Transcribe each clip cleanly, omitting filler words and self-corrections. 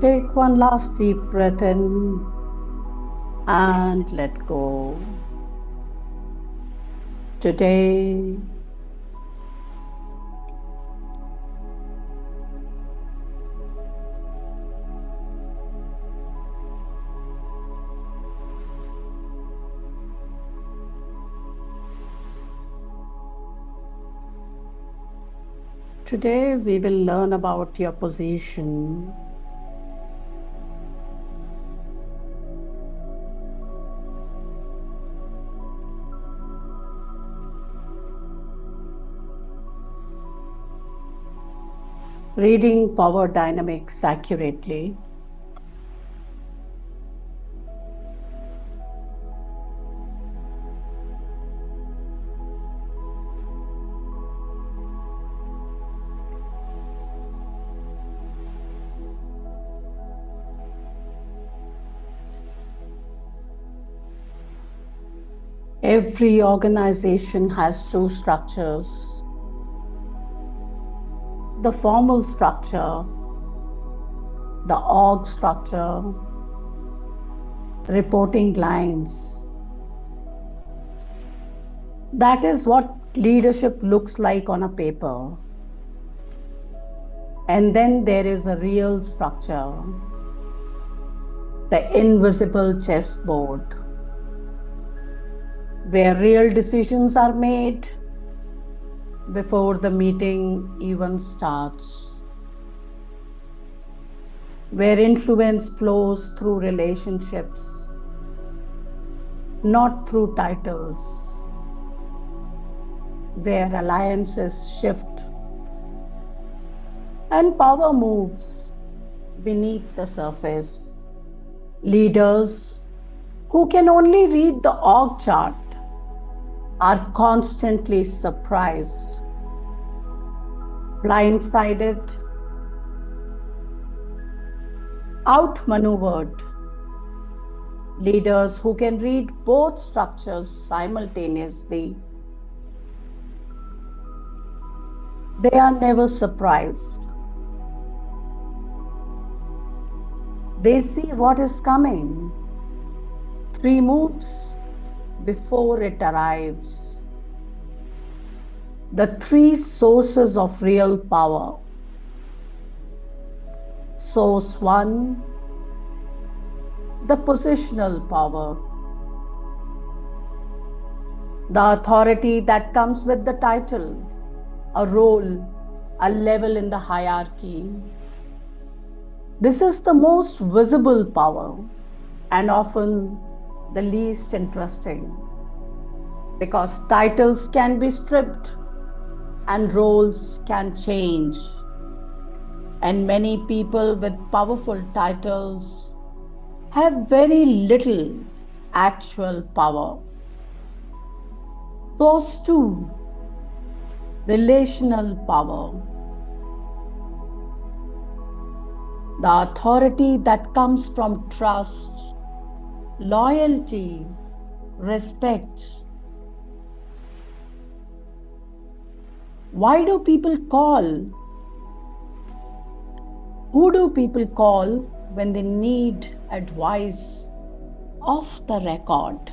Take one last deep breath in and let go. Today, today we will learn about your position. Reading power dynamics accurately. Every organization has two structures: the formal structure, the org structure, reporting lines. That is what leadership looks like on a paper. And then there is a real structure, the invisible chessboard, where real decisions are made before the meeting even starts, where influence flows through relationships, not through titles, where alliances shift and power moves beneath the surface. Leaders who can only read the org chart are constantly surprised, blindsided, outmaneuvered. Leaders who can read both structures simultaneously, they are never surprised. They see what is coming 3 moves before it arrives. The 3 sources of real power. Source 1, the positional power, the authority that comes with the title, a role, a level in the hierarchy. This is the most visible power and often the least interesting, because titles can be stripped and roles can change. And many people with powerful titles have very little actual power. Those two, relational power, the authority that comes from trust, loyalty, respect. Why do people call? Who do people call when they need advice off the record?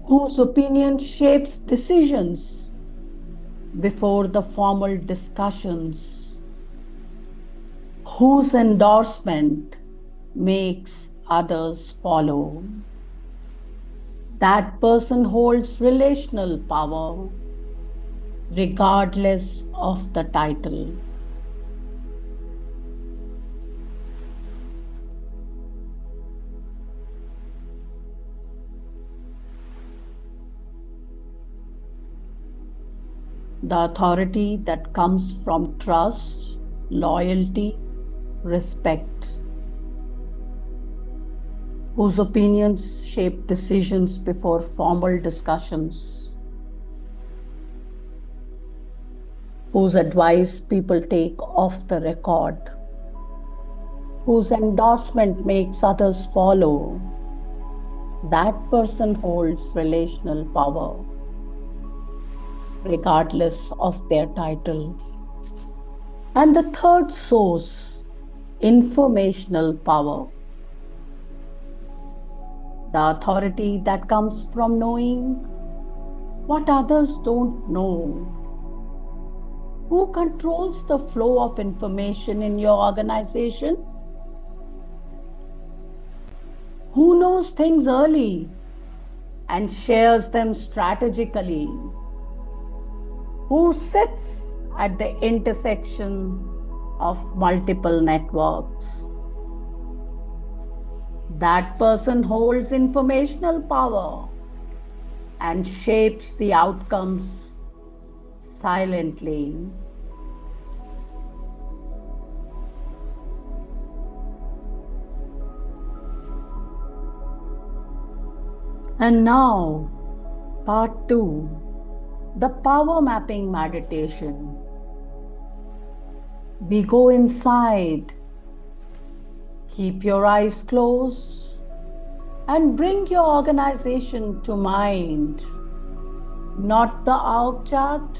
Whose opinion shapes decisions before the formal discussions? Whose endorsement makes others follow? That person holds relational power regardless of the title. The authority that comes from trust, loyalty, respect. Whose opinions shape decisions before formal discussions. Whose advice people take off the record. Whose endorsement makes others follow. That person holds relational power regardless of their title. And the third source, informational power, the authority that comes from knowing what others don't know. Who controls the flow of information in your organization? Who knows things early and shares them strategically? Who sits at the intersection of multiple networks? That person holds informational power and shapes the outcomes silently. And now, part 2, the power mapping meditation. We go inside. Keep your eyes closed and bring your organization to mind, not the object,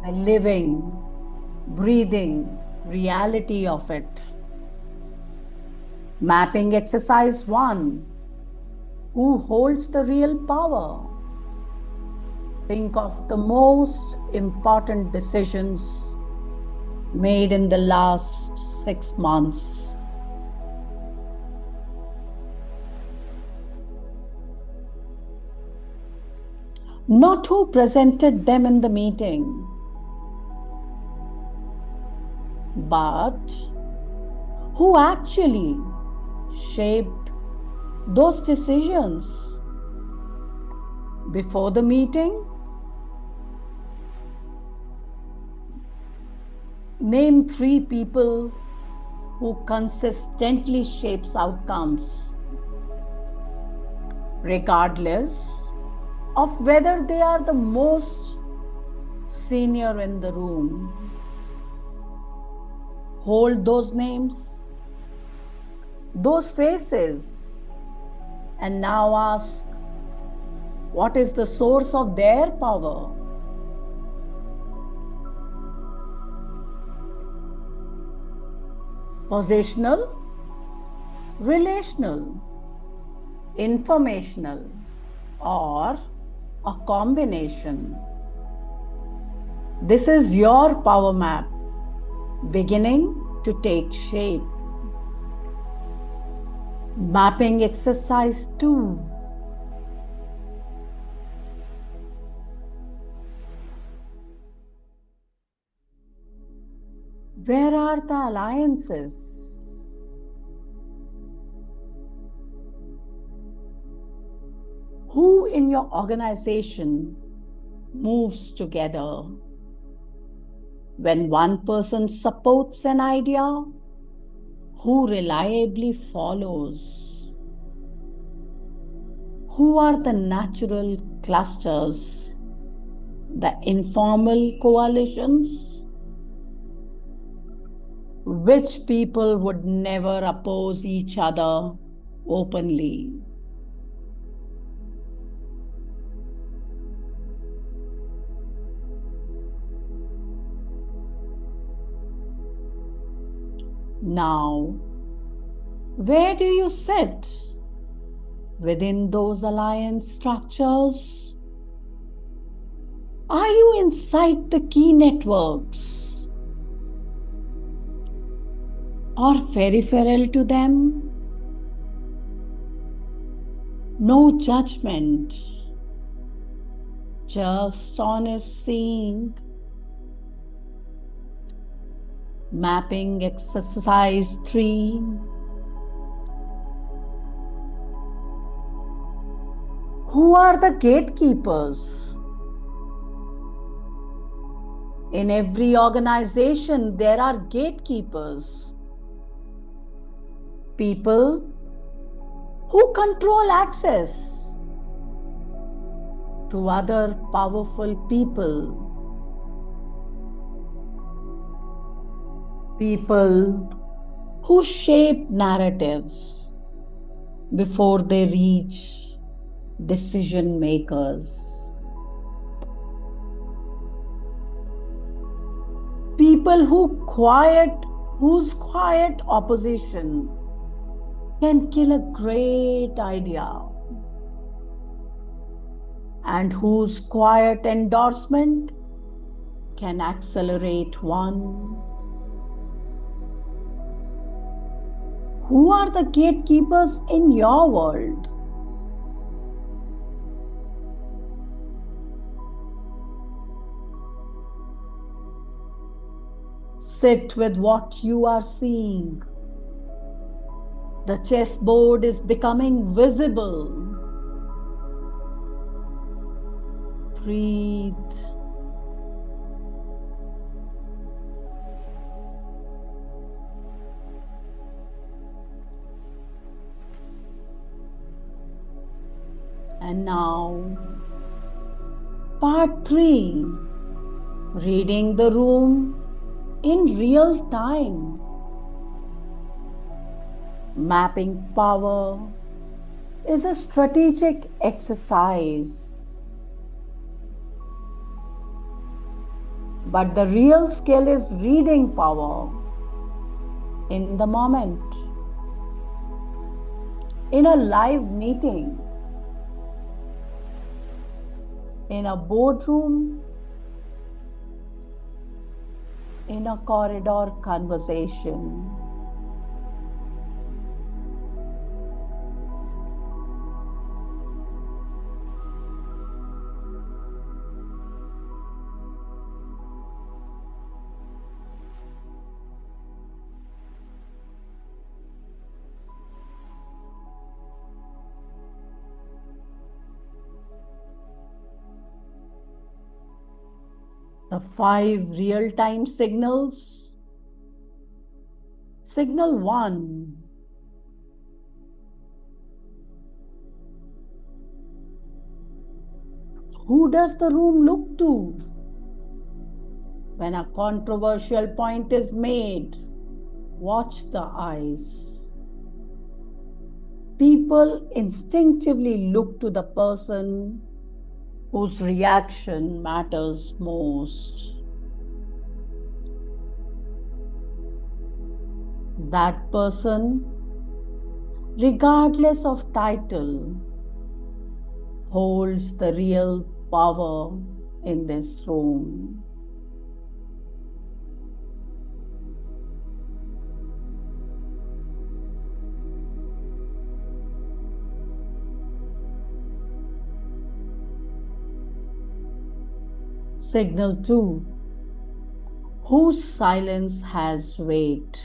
a living, breathing reality of it. Mapping exercise 1. Who holds the real power? Think of the most important decisions made in the last 6 months. Not who presented them in the meeting, but who actually shaped those decisions. Before the meeting, name 3 people who consistently shapes outcomes, regardless of whether they are the most senior in the room. Hold those names, those faces, and now ask, what is the source of their power? Positional, relational, informational, or a combination. This is your power map beginning to take shape. Mapping exercise 2. Where are the alliances? Who in your organization moves together? When one person supports an idea, who reliably follows? Who are the natural clusters, the informal coalitions? Which people would never oppose each other openly? Now, where do you sit within those alliance structures? Are you inside the key networks or peripheral to them? No judgment, just honest seeing. Mapping exercise 3. Who are the gatekeepers? In every organization, there are gatekeepers. People who control access to other powerful people. People who shape narratives before they reach decision makers. People who quiet whose quiet opposition can kill a great idea, and whose quiet endorsement can accelerate one. Who are the gatekeepers in your world? Sit with what you are seeing. The chessboard is becoming visible. Breathe. And now, part 3, reading the room in real time. Mapping power is a strategic exercise, but the real skill is reading power in the moment, in a live meeting, in a boardroom, in a corridor conversation. The 5 real-time signals. Signal 1. Who does the room look to? When a controversial point is made, watch the eyes. People instinctively look to the person whose reaction matters most. That person, regardless of title, holds the real power in this room. Signal 2. Whose silence has weight?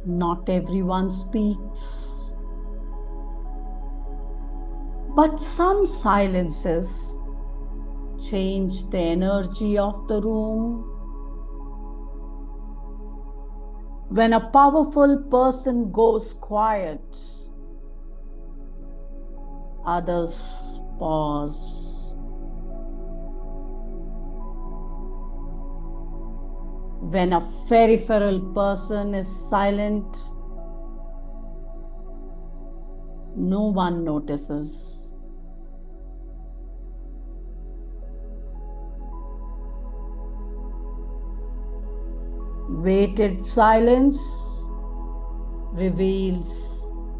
Not everyone speaks, but some silences change the energy of the room. When a powerful person goes quiet, others pause. When a peripheral person is silent, no one notices. Weighted silence reveals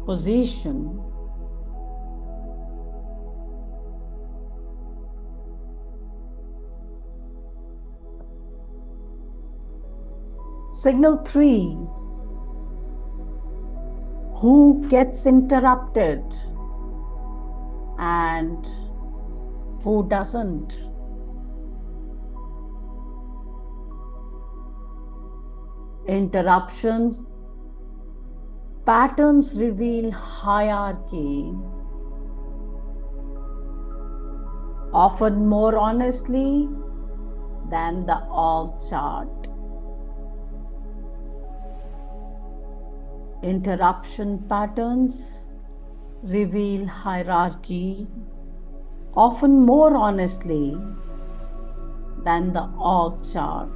position. Signal 3. Who gets interrupted and who doesn't? Interruptions patterns reveal hierarchy, often more honestly than the org chart. Interruption patterns reveal hierarchy, often more honestly than the org chart.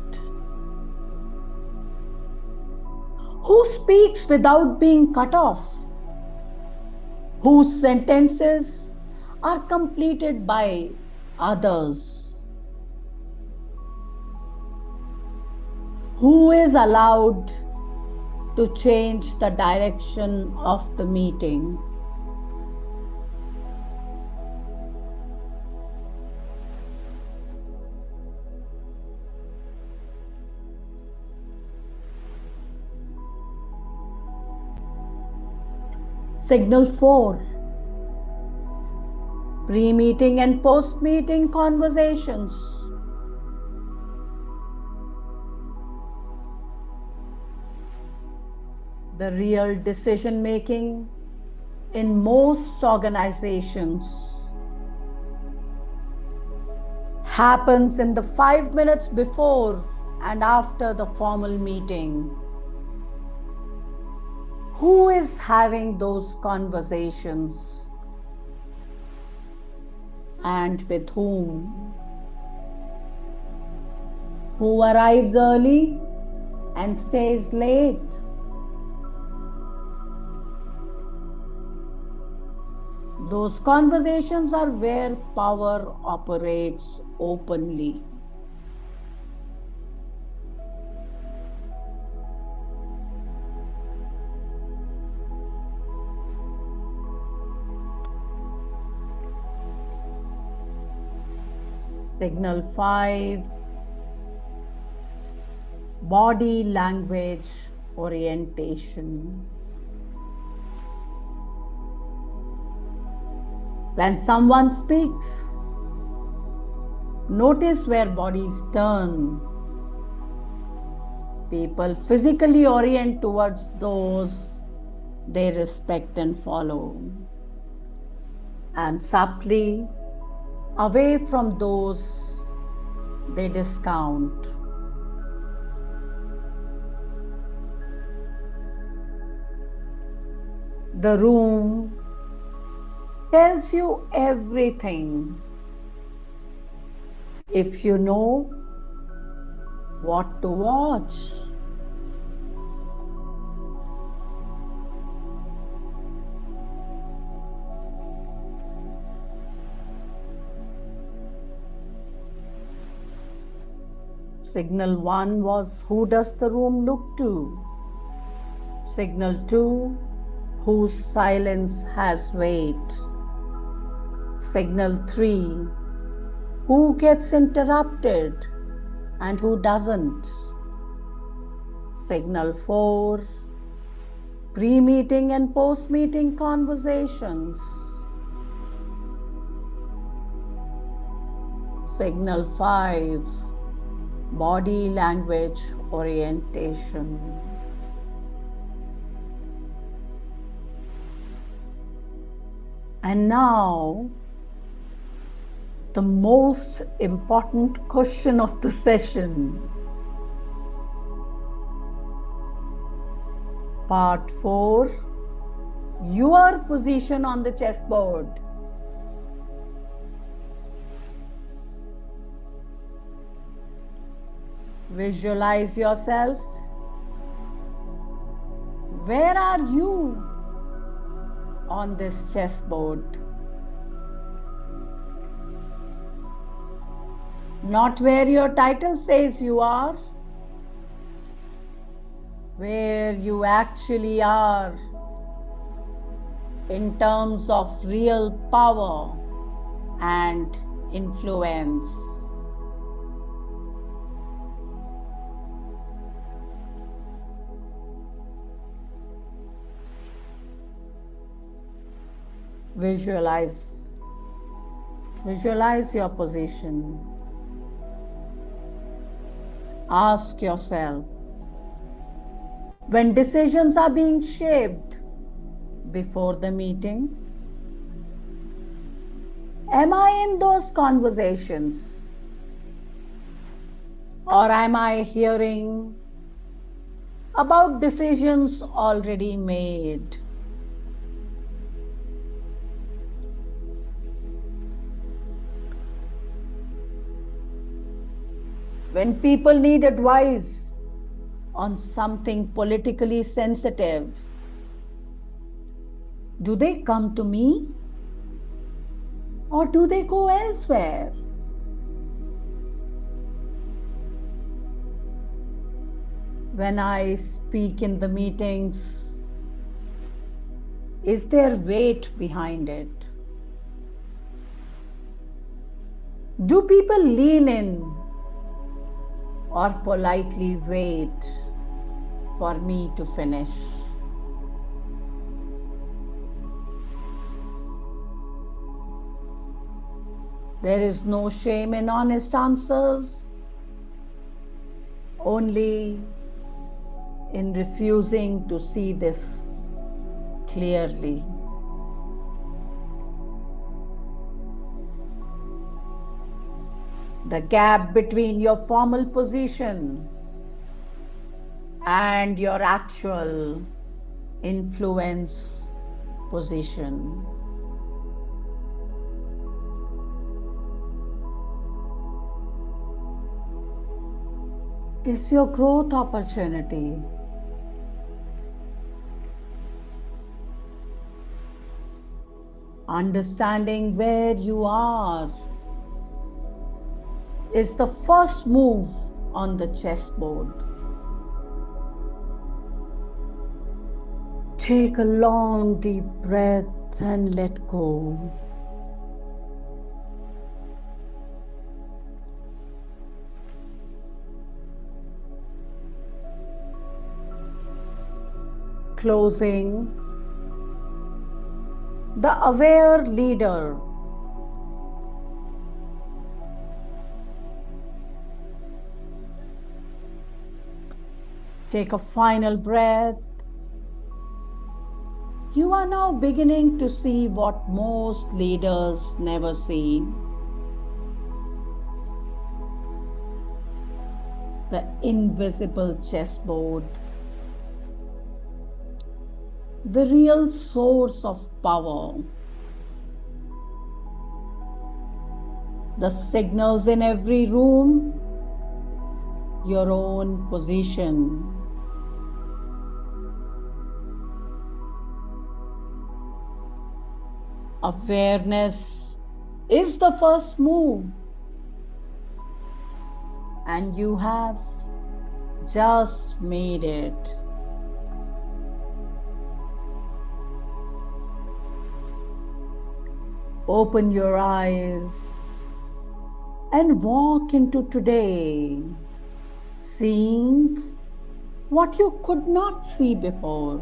Who speaks without being cut off? Whose sentences are completed by others? Who is allowed to change the direction of the meeting? Signal 4. Pre-meeting and post-meeting conversations. The real decision making in most organizations happens in the 5 minutes before and after the formal meeting. Who is having those conversations and with whom? Who arrives early and stays late? Those conversations are where power operates openly. Signal 5. Body language orientation. When someone speaks, notice where bodies turn. People physically orient towards those they respect and follow, and subtly away from those they discount. The room tells you everything if you know what to watch. Signal 1 was who does the room look to? Signal 2, whose silence has weight? Signal 3, who gets interrupted and who doesn't? Signal 4, pre-meeting and post-meeting conversations. Signal 5, body language orientation. And now, the most important question of the session. Part 4, your position on the chessboard. Visualize yourself. Where are you on this chessboard? Not where your title says you are, where you actually are in terms of real power and influence. Visualize your position. Ask yourself, when decisions are being shaped before the meeting, am I in those conversations? Or am I hearing about decisions already made? When people need advice on something politically sensitive, do they come to me or do they go elsewhere? When I speak in the meetings, is there weight behind it? Do people lean in or politely wait for me to finish? There is no shame in honest answers, only in refusing to see this clearly. The gap between your formal position and your actual influence position. Is your growth opportunity. Understanding where you are is the first move on the chessboard. Take a long, deep breath and let go. Closing. The aware leader. Take a final breath. You are now beginning to see what most leaders never see. The invisible chessboard. The real source of power. The signals in every room. Your own position. Awareness is the first move, and you have just made it. Open your eyes and walk into today, seeing what you could not see before.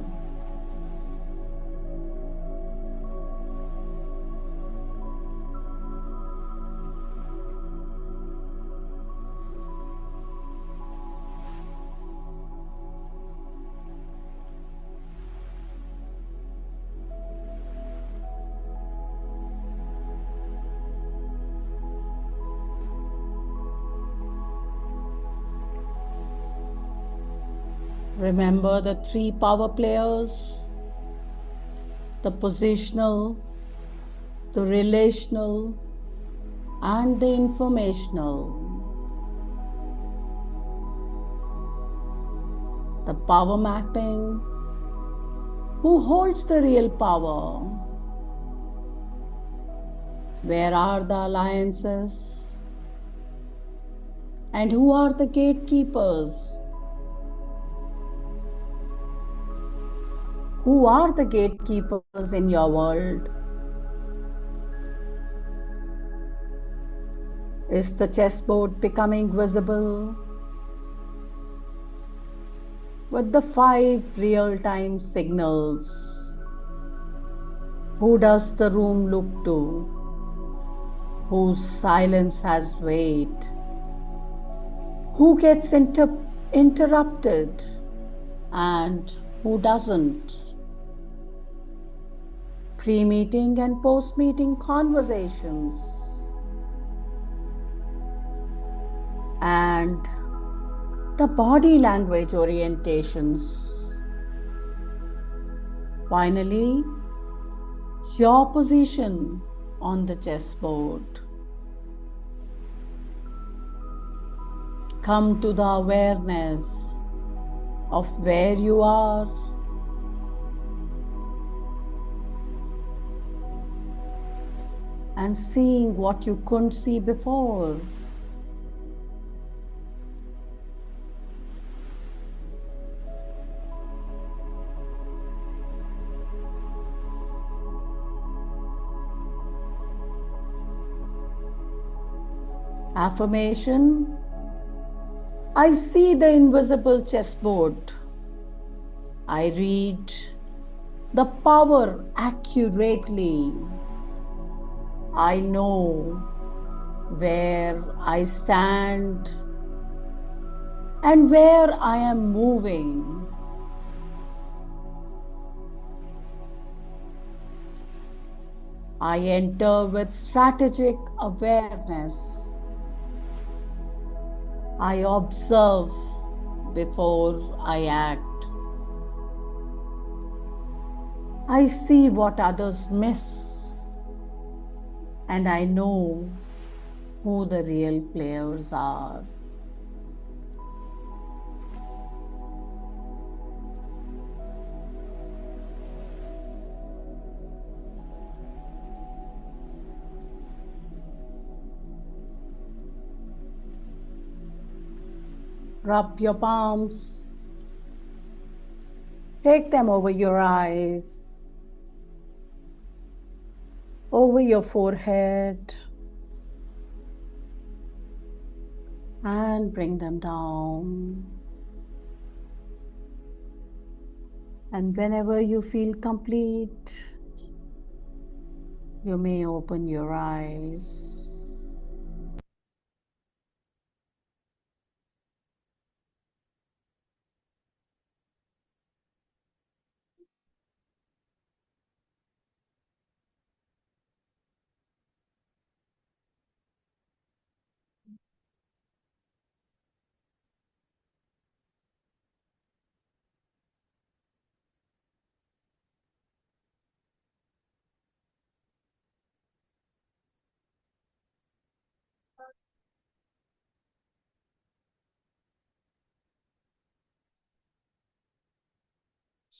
Remember the three power players: the positional, the relational, and the informational. The power mapping. Who holds the real power? Where are the alliances? And who are the gatekeepers? Who are the gatekeepers in your world? Is the chessboard becoming visible? With the 5 real-time signals. Who does the room look to? Whose silence has weight? Who gets interrupted and who doesn't? Pre-meeting and post-meeting conversations. And the body language orientations. Finally, your position on the chessboard. Come to the awareness of where you are, and seeing what you couldn't see before. Affirmation: I see the invisible chessboard. I read the power accurately. I know where I stand and where I am moving. I enter with strategic awareness. I observe before I act. I see what others miss, and I know who the real players are. Rub your palms, take them over your eyes, over your forehead, and bring them down. And whenever you feel complete, you may open your eyes.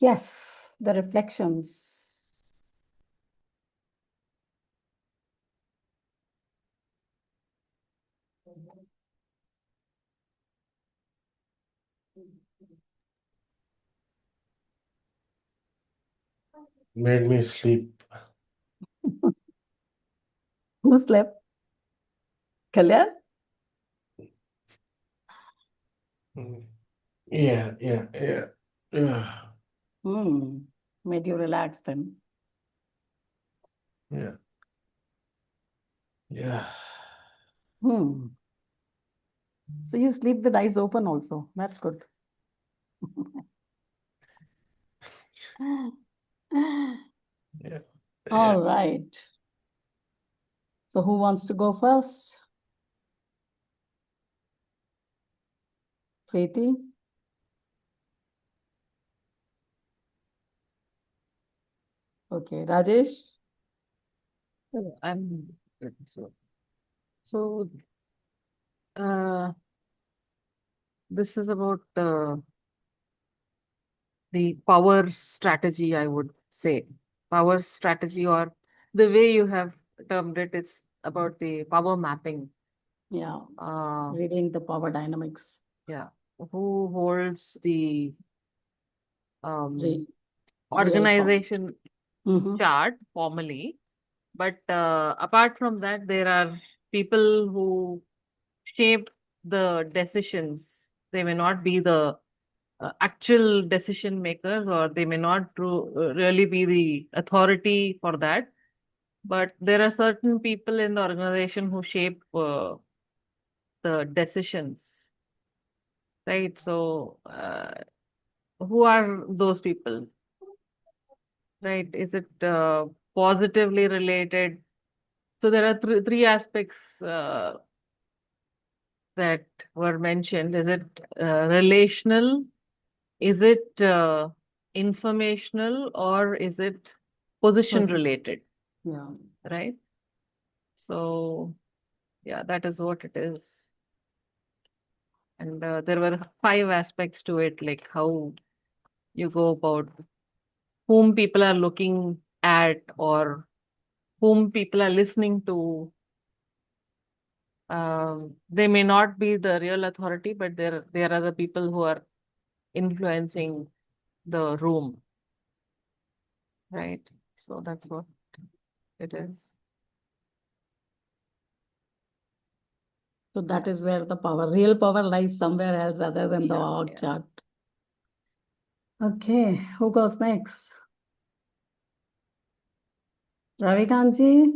Yes, the reflections. Made me sleep. Who slept? Kalyan? Yeah, yeah, yeah. Yeah. Made you relax then. Yeah. Yeah. Hmm. So you sleep with eyes open also. That's good. Yeah. Yeah. All right. So who wants to go first? Preeti? Okay. Rajesh? I'm good. So uh, this is about the power strategy, I would say. Power strategy, or the way you have termed it, is about the power mapping. Yeah. Uh, Reading the power dynamics. yeah, who holds the Re- um, real power. organization chart formally, but apart from that, there are people who shape the decisions. They may not be the actual decision makers, or they may not really be the authority for that, but there are certain people in the organization who shape the decisions, right? So who are those people, right? Is it positively related? So there are three aspects that were mentioned. Is it relational? Is it informational, or is it position Position. related? Yeah. Right? So, yeah, that is what it is. And there were five aspects to it, like how you go about whom people are looking at, or whom people are listening to. They may not be the real authority, but there are the people who are influencing the room, right? So that's what it is. So that is where the real power lies somewhere else other than the Yeah, org yeah. chart. Okay, who goes next? Ravikantji?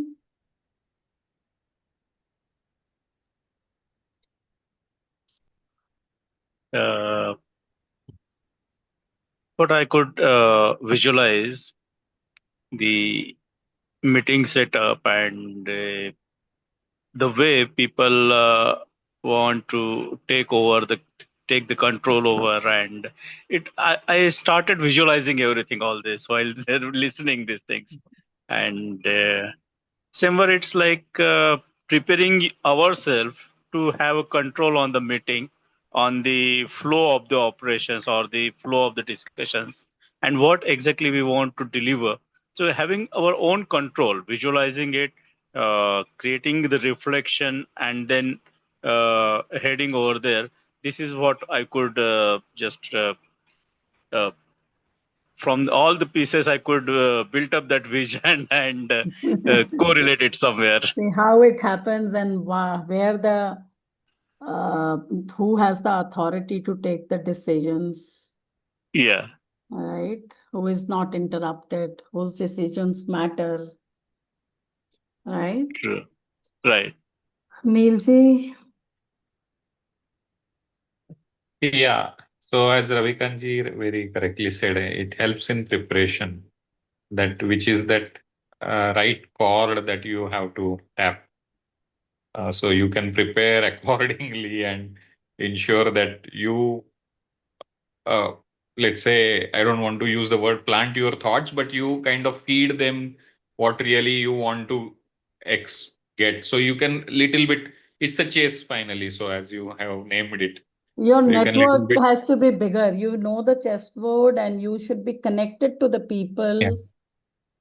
But I could visualize the meeting setup and the way people want to take the control over, and I started visualizing everything, all this while they're listening these things, and somewhere it's like preparing ourselves to have a control on the meeting, on the flow of the operations or the flow of the discussions, and what exactly we want to deliver. So having our own control, visualizing it, creating the reflection, and then heading over there. This is what I could just uh, from all the pieces I could build up that vision and correlate it somewhere. See how it happens and where the who has the authority to take the decisions, Yeah, right? Who is not interrupted, whose decisions matter, right? true. Right. Neilji? Yeah. So as Ravikanji very correctly said, it helps in preparation. That which is that right chord that you have to tap. So you can prepare accordingly and ensure that you, uh, let's say, I don't want to use the word plant your thoughts, but you kind of feed them what really you want to get. So you can little bit, it's a chase finally. So as you have named it, Your so you can little network bit, has to be bigger. You know the chessboard and you should be connected to the yeah, people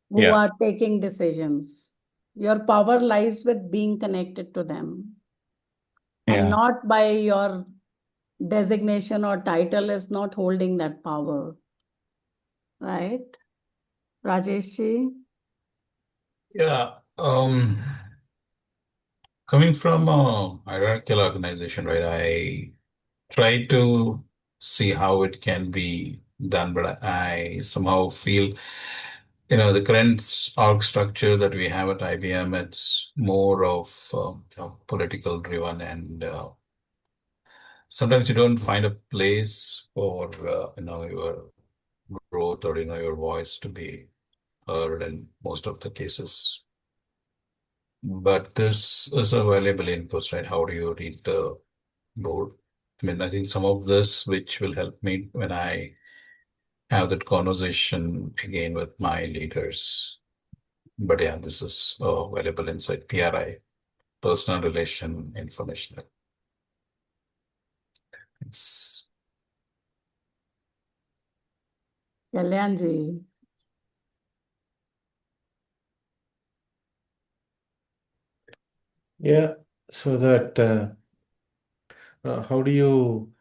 who yeah, are taking decisions. Your power lies with being connected to them and yeah. not by your designation or title is not holding that power, right? Rajeshji? Yeah. Coming from a hierarchical organization, right, I try to see how it can be done, but I somehow feel, the current org structure that we have at IBM, it's more of, political driven, and sometimes you don't find a place for, your growth or, your voice to be heard in most of the cases. But this is a valuable input, right? How do you read the board? I mean, I think some of this, which will help me when I have that conversation again with my leaders. But yeah, this is a valuable insight. PRI, personal relation information. It's Kalyanji? Yeah, so that how do you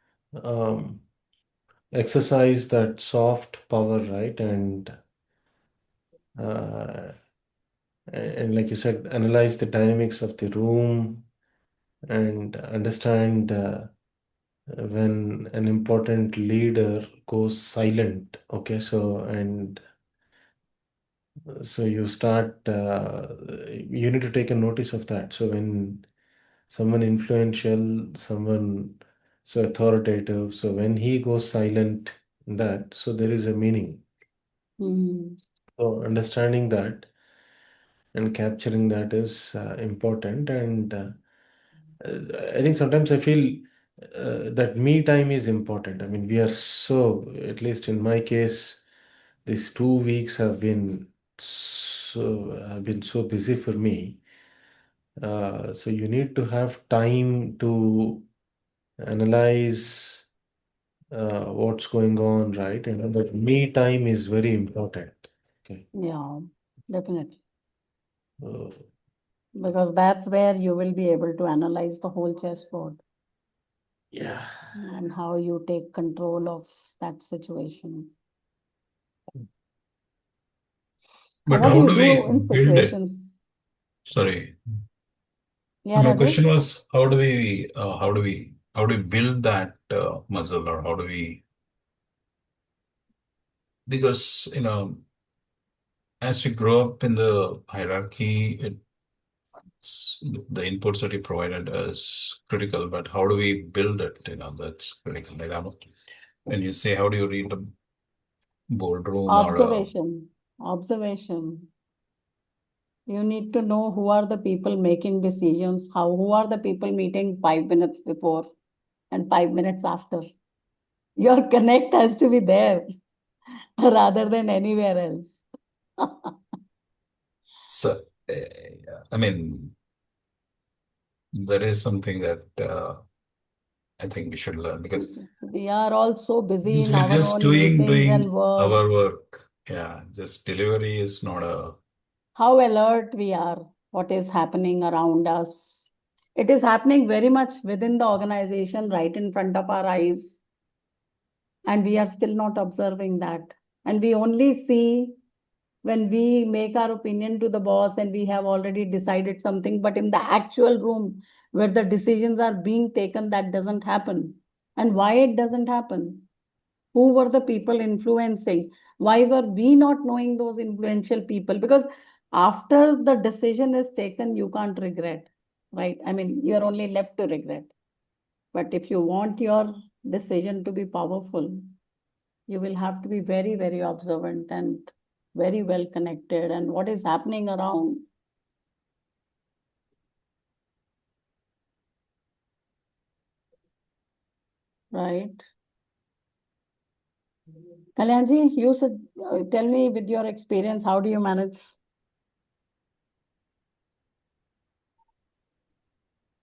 exercise that soft power, right? Uh, and like you said, analyze the dynamics of the room and understand when an important leader goes silent. Okay, so you start, you need to take a notice of that. So when someone influential, someone so authoritative, so when he goes silent, that, so there is a meaning. Hmm. So understanding that and capturing that is important. And I think sometimes I feel that me time is important. I mean, we are so, at least in my case, these 2 weeks have been so busy for me. So you need to have time to analyze what's going on, right? And that me time is very important. Okay. Yeah, definitely. Uh, Because that's where you will be able to analyze the whole chessboard yeah. and how you take control of that situation. But What do how you do do we in build it? situations? Sorry. Yeah, My Rajesh. question was, how do we build that muscle, or how do we, because, as we grow up in the hierarchy, the inputs that you provided is critical, but how do we build it? That's critical. Like, when you say, how do you read the boardroom or Observation. Observation. You need to know who are the people making decisions, who are the people meeting 5 minutes before and 5 minutes after. Your connect has to be there rather than anywhere else. so, I mean, that is something that I think we should learn, because We are all so busy in we're our just own meetings and doing work. our work. Yeah, just delivery is not a. How alert we are, what is happening around us. It is happening very much within the organization, right in front of our eyes, and we are still not observing that. And we only see when we make our opinion to the boss and we have already decided something, but in the actual room where the decisions are being taken, that doesn't happen. And why it doesn't happen? Who were the people influencing? Why were we not knowing those influential people? Because after the decision is taken, you can't regret, right? I mean, you're only left to regret. But if you want your decision to be powerful, you will have to be very, very observant and very well connected and what is happening around. Right? Kalyanji, you should tell me with your experience, how do you manage?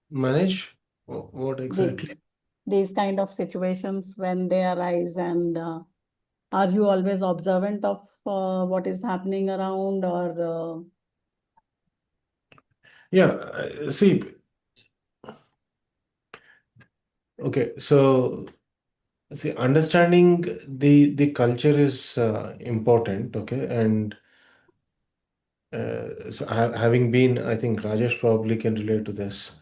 Manage? What exactly? These kind of situations when they arise, and are you always observant of what is happening around, or Yeah, see, okay, so see, understanding the culture is important, okay, and so having been, I think Rajesh probably can relate to this,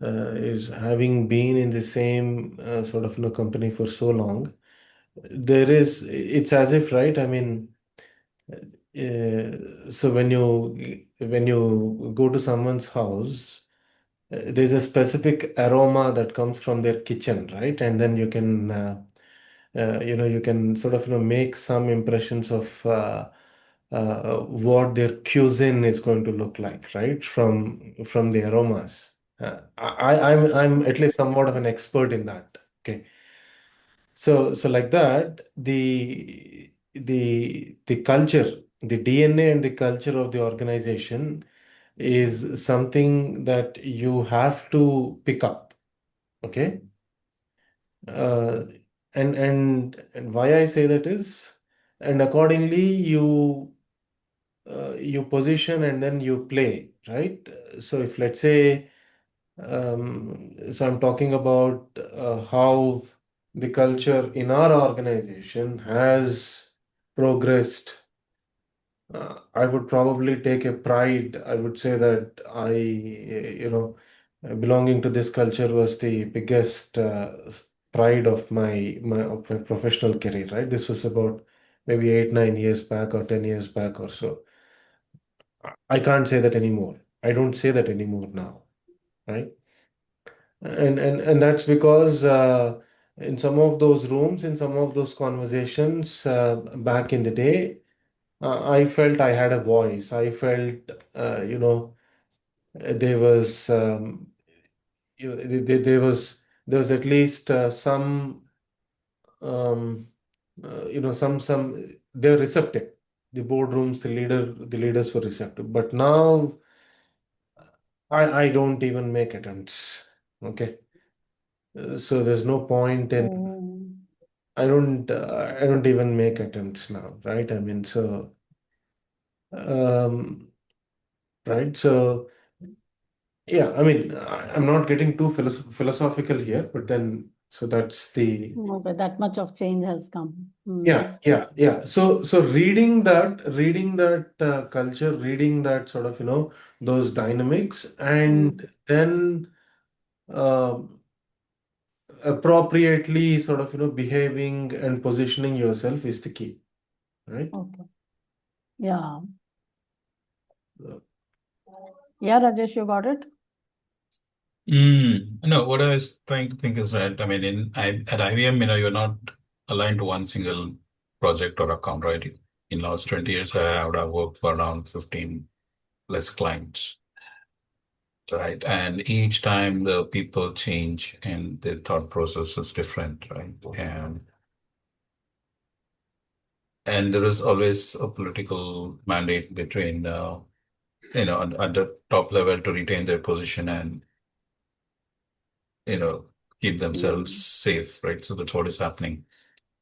is having been in the same sort of company for so long, it's as if, right? I mean, so when you go to someone's house, there's a specific aroma that comes from their kitchen, right? And then you can you can sort of make some impressions of what their cuisine is going to look like, right? From the aromas. I'm at least somewhat of an expert in that. Okay. So like that, the culture, the DNA and the culture of the organization is something that you have to pick up. Okay. Uh, and why I say that is, and accordingly you position and then you play, right? So if let's say, so I'm talking about how the culture in our organization has progressed. I would probably take a pride. I would say that belonging to this culture was the biggest pride of my professional career, right? This was about maybe 8, 9 years back or 10 years back or so. I can't say that anymore. I don't say that anymore now, right? And that's because in some of those rooms, in some of those conversations back in the day, I felt I had a voice. I felt, there was, there was at least some, um, they're receptive. The boardrooms, the leaders were receptive. But now I don't even make attempts. Okay. So there's no point in, mm, I don't even make attempts now, right? I mean, um, right. So yeah, I mean, I'm not getting too philosophical here, but then So that's the Okay, that much of change has come. yeah. So reading that culture, reading that sort of those dynamics, and then appropriately sort of behaving and positioning yourself is the key, right? Okay. Yeah. Uh, Yeah, Rajesh, you got it? No, what I was trying to think is that, I mean, at IBM, you're not aligned to one single project or account, right? In last 20 years, I would have worked for around 15 plus clients, right? And each time the people change and their thought process is different, right? And there is always a political mandate between, at the top level to retain their position and, keep themselves safe, right? So that's what is happening.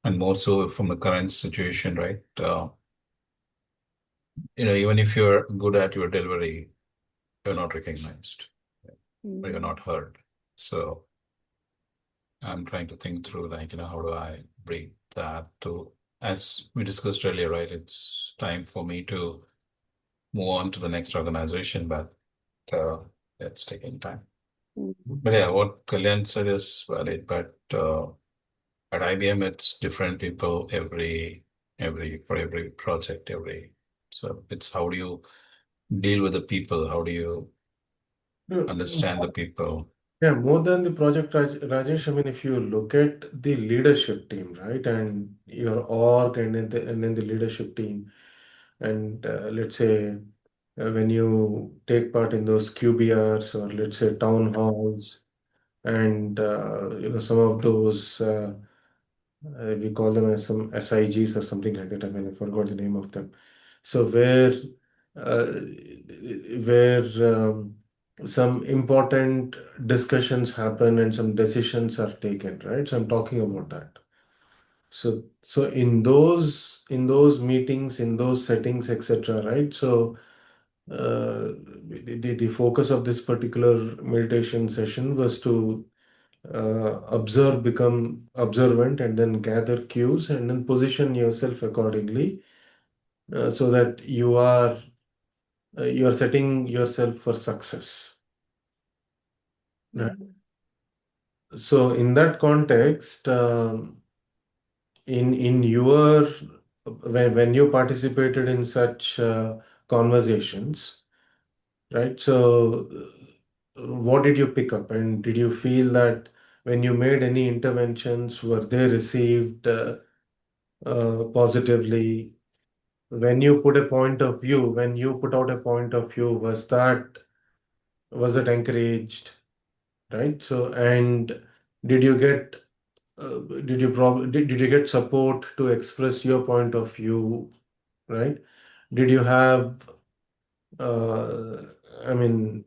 And more so from the current situation, right? Even if you're good at your delivery, you're not recognized, or you're not heard. So I'm trying to think through, like, how do I break that to, as we discussed earlier, right? It's time for me to move on to the next organization, but it's taking time. But yeah, what Kalyan said is valid, but at IBM, it's different people for every project, so it's how do you deal with the people? How do you understand the people? Yeah, more than the project, Rajesh, I mean, if you look at the leadership team, right, and your org and then the leadership team, and let's say when you take part in those QBRs or let's say town halls, and some of those we call them as some SIGs or something like that. I mean, I forgot the name of them. So uh, where some important discussions happen and some decisions are taken, right? So I'm talking about that. So in those meetings, in those settings, etc., right? So the focus of this particular meditation session was to become observant, and then gather cues, and then position yourself accordingly, so that you are setting yourself for success. Right. So in that context, in your when you participated in such conversations, right? So what did you pick up, and did you feel that when you made any interventions, were they received positively? When you put out a point of view, was it encouraged, right? So, and did you get did you get support to express your point of view, right? Did you have uh, I mean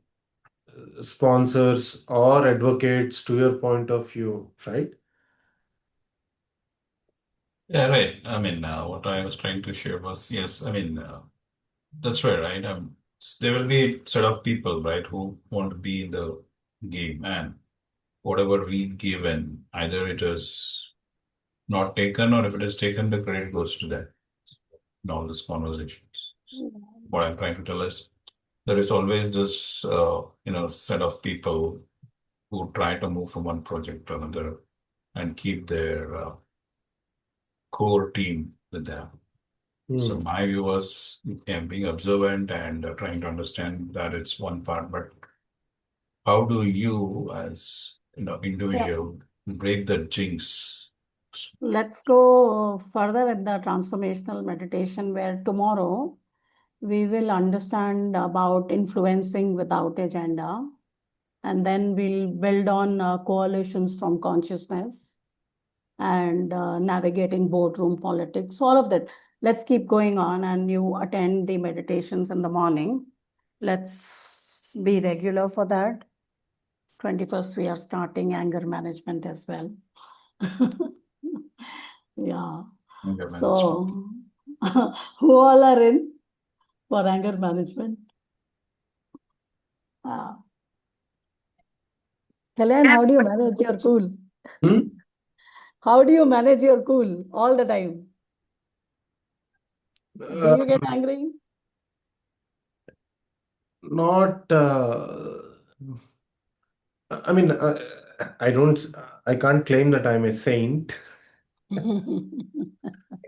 sponsors or advocates to your point of view, right? Yeah, right. I mean, what I was trying to share was, yes, I mean, that's right? There will be a set of people, right, who want to be in the game, and whatever we give in, either it is not taken, or if it is taken, the credit goes to them in all these conversations. What I'm trying to tell is there is always this, set of people who try to move from one project to another and keep their core team with them. So my view was being observant and trying to understand that it's one part, but how do you, as individual, break the jinx? Let's go further at the transformational meditation, where tomorrow we will understand about influencing without agenda, and then we'll build on coalitions from consciousness, and navigating boardroom politics, all of that. Let's keep going on, and you attend the meditations in the morning. Let's be regular for that. 21st, we are starting anger management as well. Yeah. Anger management. So, who all are in for anger management? Kalyan, how do you manage your cool? How do you manage your cool all the time? Do you get angry? Not, I mean, I can't claim that I'm a saint. I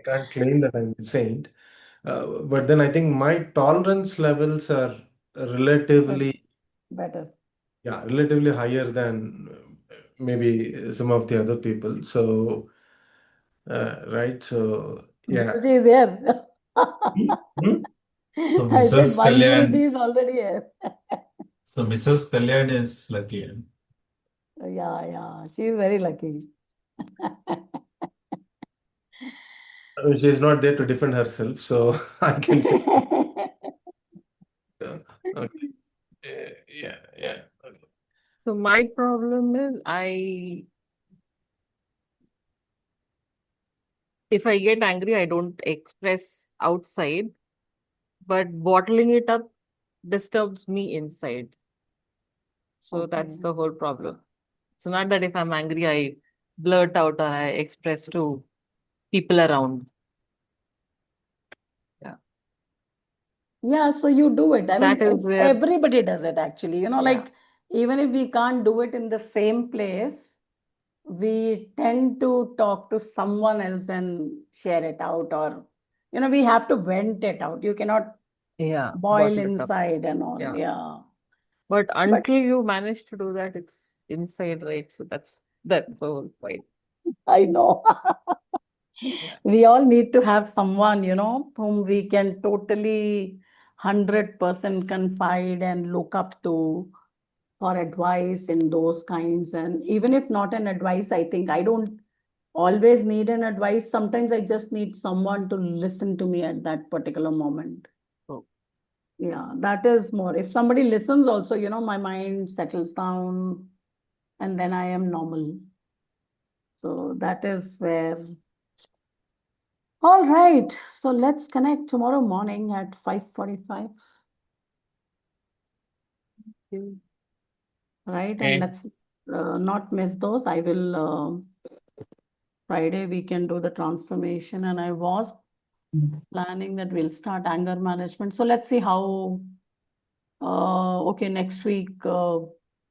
can't claim that I'm a saint. But then I think my tolerance levels are relatively, Better. yeah, relatively higher than maybe some of the other people. So, right. So, yeah. Guruji is here. Hmm? So I said Mrs. one Kalyan, Guruji is already here. so Mrs. Kalyan is lucky. Yeah, she is very lucky. She's not there to defend herself, so I can say, okay. Yeah. Okay. So my problem is if I get angry, I don't express outside, but bottling it up disturbs me inside. So that's Okay. the whole problem. So not that if I'm angry, I blurt out or I express to people around. Yeah, so you do it. I That mean, is where, everybody does it actually. yeah. Like even if we can't do it in the same place, we tend to talk to someone else and share it out, or we have to vent it out. You cannot Yeah, boil bottle it up. inside and all. Yeah. Yeah. But But until you manage to do that, it's inside, right? So that's the whole point. I know. Yeah. We all need to have someone, whom we can totally 100% confide and look up to for advice in those kinds. And even if not an advice, I think I don't always need an advice. Sometimes I just need someone to listen to me at that particular moment. Oh. Yeah, that is more. If somebody listens also, my mind settles down and then I am normal. So that is where. All right. So let's connect tomorrow morning at 5:45. Right. And Okay. let's not miss those. I will Friday we can do the transformation, and I was planning that we'll start anger management. So let's see how okay, next week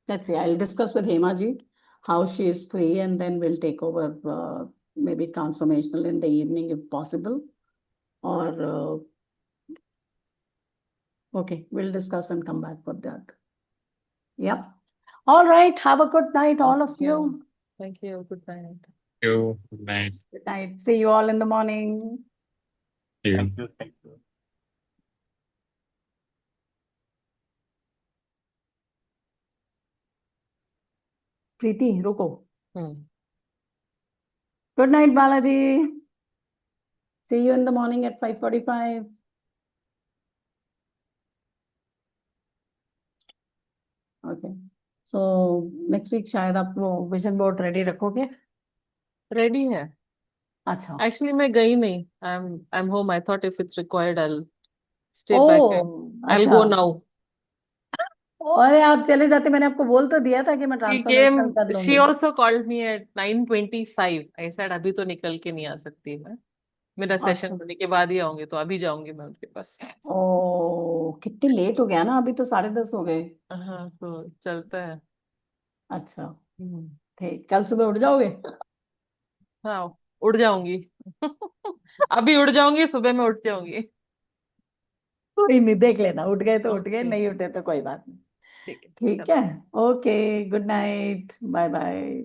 let's see. I'll discuss with Hemaji how she is free, and then we'll take over maybe transformational in the evening if possible. Or okay, we'll discuss and come back for that. Yep. All right. Have a good night, all of you. Thank you. Good night. Thank you. Good night. Good night. See you all in the morning. See you. Thank you. Preeti, रुको. Hmm. Good night, Balaji. See you in the morning at 5:45. Okay. So next week शायद आप वो vision board ready रखोगे? Ready है. अच्छा. Actually, मैं गई नहीं. I'm home. I thought if it's required, I'll stay back and I'll अच्छा. go now. अरे आप चले जाते, मैंने आपको बोल तो दिया था कि मैं She ट्रांसफॉर्मेशनल कर came. लूंगी. She also called me at 9:25. I said अभी तो निकल के नहीं आ सकती मैं. मेरा सेशन होने के बाद ही आऊंगी, तो अभी जाऊंगी मैं उनके पास. कितनी लेट हो गया ना, अभी तो 10:30 हो गए. हाँ, तो चलता है. अच्छा ठीक, कल सुबह उठ जाओगे? हाँ, उड़ जाऊंगी. अभी उड़ जाऊंगी, सुबह में उठ जाऊंगी. कोई नहीं, देख लेना, उठ गए तो उठ गए, Okay. नहीं उठे तो कोई बात नहीं. ठीक है. ठीक है. Okay, good night, bye bye.